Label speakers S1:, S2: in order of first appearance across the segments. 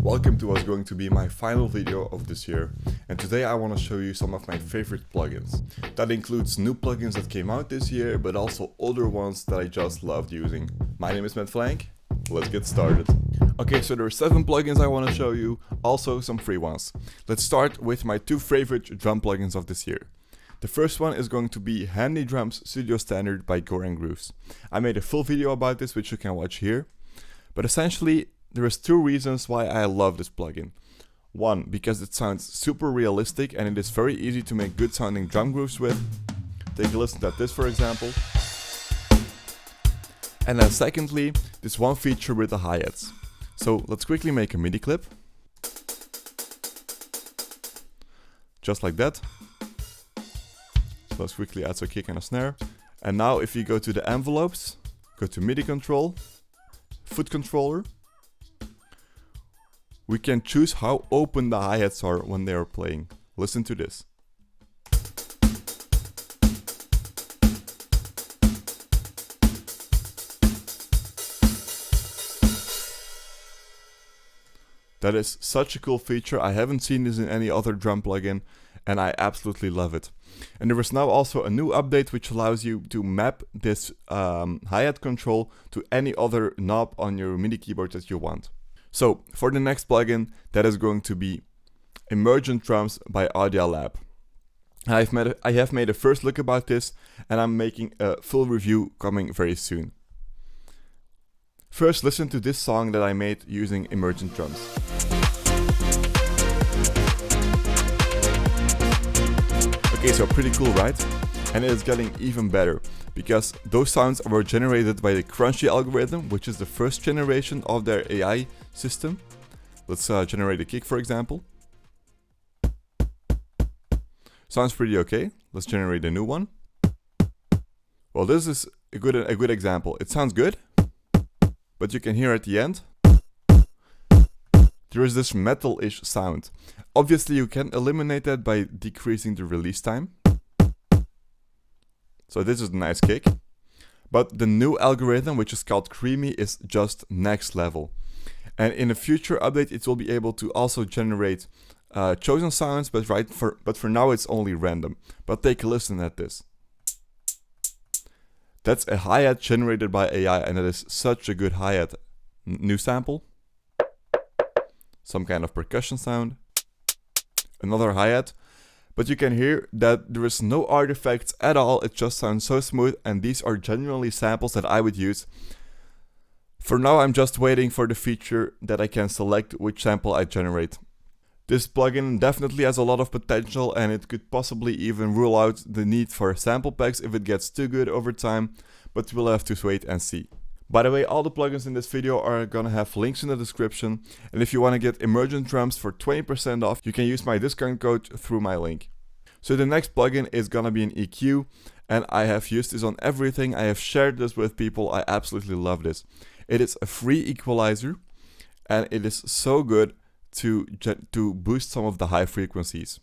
S1: Welcome to what's going to be my final video of this year, and today I want to show you some of my favorite plugins. That includes new plugins that came out this year, but also older ones that I just loved using. My name is Matt Flank, let's get started. Okay, so there are 7 plugins I want to show you, also some free ones. Let's start with my 2 favorite drum plugins of this year. The first one is going to be Handy Drums Studio Standard by Gooran Grooves. I made a full video about this which you can watch here, but essentially there is 2 reasons why I love this plugin. One, because it sounds super realistic and it is very easy to make good sounding drum grooves with. Take a listen at this for example. And then secondly, this one feature with the hi-hats. So let's quickly make a MIDI clip. Just like that. So let's quickly add a kick and a snare. And now if you go to the envelopes, go to MIDI control, foot controller, we can choose how open the hi-hats are when they are playing. Listen to this. That is such a cool feature. I haven't seen this in any other drum plugin and I absolutely love it. And there is now also a new update which allows you to map this hi-hat control to any other knob on your MIDI keyboard that you want. So for the next plugin, that is going to be Emergent Drums by Audialab. I have made a first look about this and I'm making a full review coming very soon. First, listen to this song that I made using Emergent Drums. Okay, so pretty cool, right? And it is getting even better, because those sounds were generated by the Crunchy algorithm, which is the first generation of their AI system. Let's generate a kick, for example. Sounds pretty okay. Let's generate a new one. Well, this is a good example. It sounds good, but you can hear at the end, there is this metal-ish sound. Obviously, you can eliminate that by decreasing the release time. So this is a nice kick. But the new algorithm, which is called Creamy, is just next level. And in a future update, it will be able to also generate chosen sounds, but for now it's only random. But take a listen at this. That's a hi-hat generated by AI, and that is such a good hi-hat. New sample. Some kind of percussion sound. Another hi-hat. But you can hear that there is no artifacts at all, it just sounds so smooth, and these are genuinely samples that I would use. For now I'm just waiting for the feature that I can select which sample I generate. This plugin definitely has a lot of potential and it could possibly even rule out the need for sample packs if it gets too good over time, but we'll have to wait and see. By the way, all the plugins in this video are gonna have links in the description, and if you wanna get Emergent Drums for 20% off, you can use my discount code through my link. So the next plugin is gonna be an EQ, and I have used this on everything. I have shared this with people. I absolutely love this. It is a free equalizer, and it is so good to boost some of the high frequencies.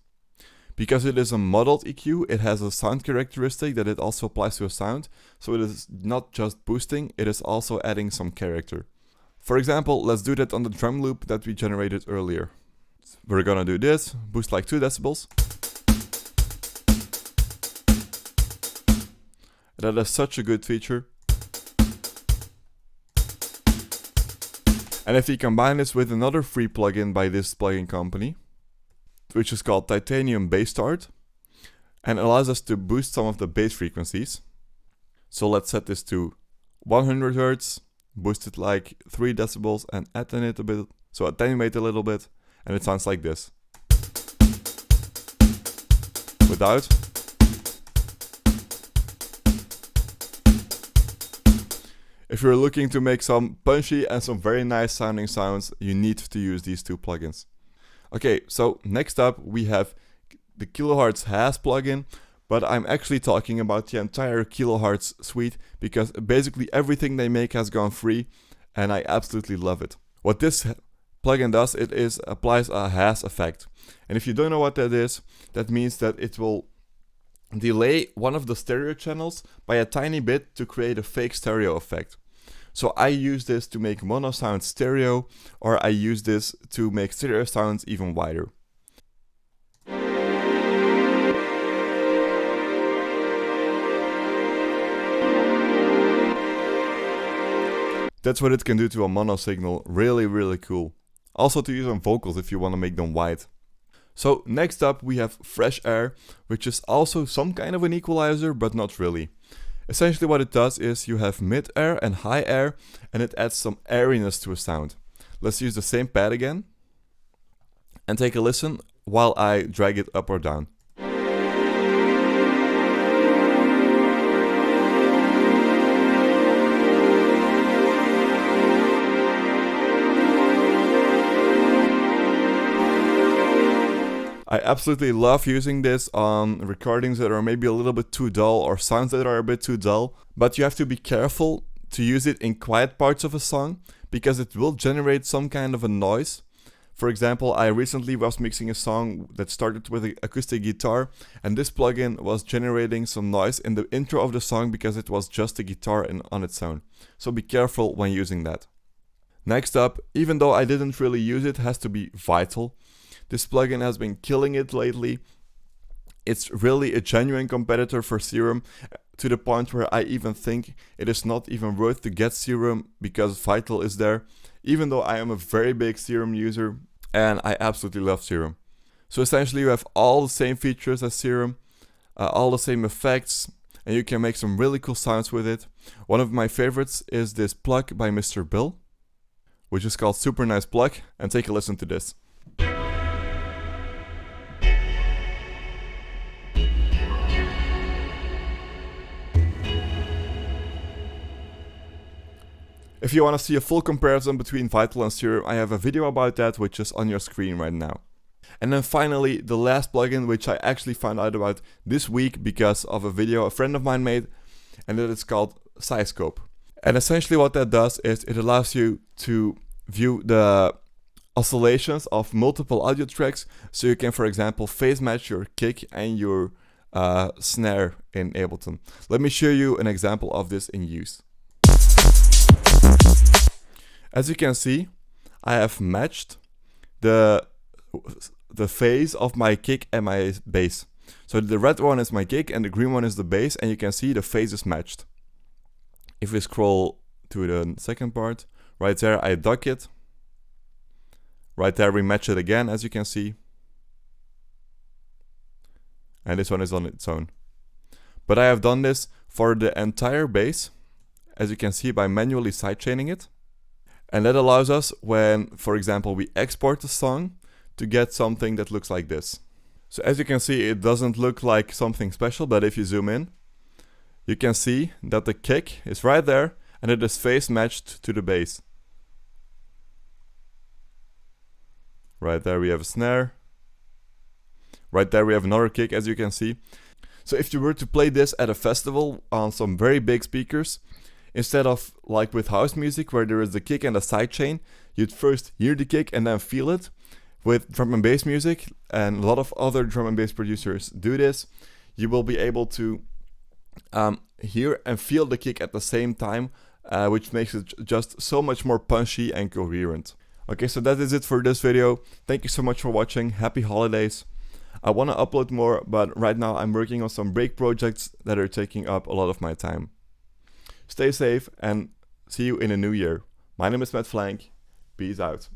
S1: Because it is a modeled EQ, it has a sound characteristic that it also applies to a sound, so it is not just boosting, it is also adding some character. For example, let's do that on the drum loop that we generated earlier. We're gonna do this, boost like 2 decibels. That is such a good feature. And if you combine this with another free plugin by this plugin company, which is called TitaniumBasstard, and allows us to boost some of the bass frequencies. So let's set this to 100 Hz, boost it like 3 decibels and attenuate a bit, so attenuate a little bit, and it sounds like this. Without. If you're looking to make some punchy and some very nice sounding sounds, you need to use these 2 plugins. Okay, so next up we have the Kilohearts plugin, but I'm actually talking about the entire Kilohearts suite because basically everything they make has gone free and I absolutely love it. What this plugin does, applies a haze effect. And if you don't know what that is, that means that it will delay one of the stereo channels by a tiny bit to create a fake stereo effect. So I use this to make mono sound stereo, or I use this to make stereo sounds even wider. That's what it can do to a mono signal, really cool. Also to use on vocals if you want to make them wide. So next up we have fresh air, which is also some kind of an equalizer, but not really. Essentially what it does is you have mid air and high air, and it adds some airiness to a sound. Let's use the same pad again and take a listen while I drag it up or down. I absolutely love using this on recordings that are maybe a little bit too dull or sounds that are a bit too dull, but you have to be careful to use it in quiet parts of a song because it will generate some kind of a noise. For example, I recently was mixing a song that started with an acoustic guitar, and this plugin was generating some noise in the intro of the song because it was just a guitar on its own. So be careful when using that. Next up, even though I didn't really use it, has to be Vital. This plugin has been killing it lately. It's really a genuine competitor for Serum, to the point where I even think it is not even worth to get Serum because Vital is there, even though I am a very big Serum user and I absolutely love Serum. So essentially you have all the same features as Serum, all the same effects, and you can make some really cool sounds with it. One of my favorites is this plug by Mr. Bill, which is called Super Nice Plug, and take a listen to this. If you want to see a full comparison between Vital and Serum, I have a video about that, which is on your screen right now. And then finally, the last plugin, which I actually found out about this week because of a video a friend of mine made, and that is called PsyScope. And essentially what that does is it allows you to view the oscillations of multiple audio tracks, so you can, for example, phase match your kick and your snare in Ableton. Let me show you an example of this in use. As you can see, I have matched the phase of my kick and my bass. So the red one is my kick and the green one is the bass, and you can see the phase is matched. If we scroll to the second part, right there I duck it. Right there we match it again, as you can see. And this one is on its own. But I have done this for the entire bass, as you can see, by manually sidechaining it. And that allows us, when, for example, we export the song, to get something that looks like this. So as you can see, it doesn't look like something special, but if you zoom in, you can see that the kick is right there and it is phase matched to the bass. Right there we have a snare. Right there we have another kick, as you can see. So if you were to play this at a festival on some very big speakers, instead of like with house music where there is the kick and the sidechain, you'd first hear the kick and then feel it. With drum and bass music, and a lot of other drum and bass producers do this, you will be able to hear and feel the kick at the same time, which makes it just so much more punchy and coherent. Okay, so that is it for this video. Thank you so much for watching. Happy holidays. I want to upload more, but right now I'm working on some break projects that are taking up a lot of my time. Stay safe and see you in the new year. My name is Matt Flank. Peace out.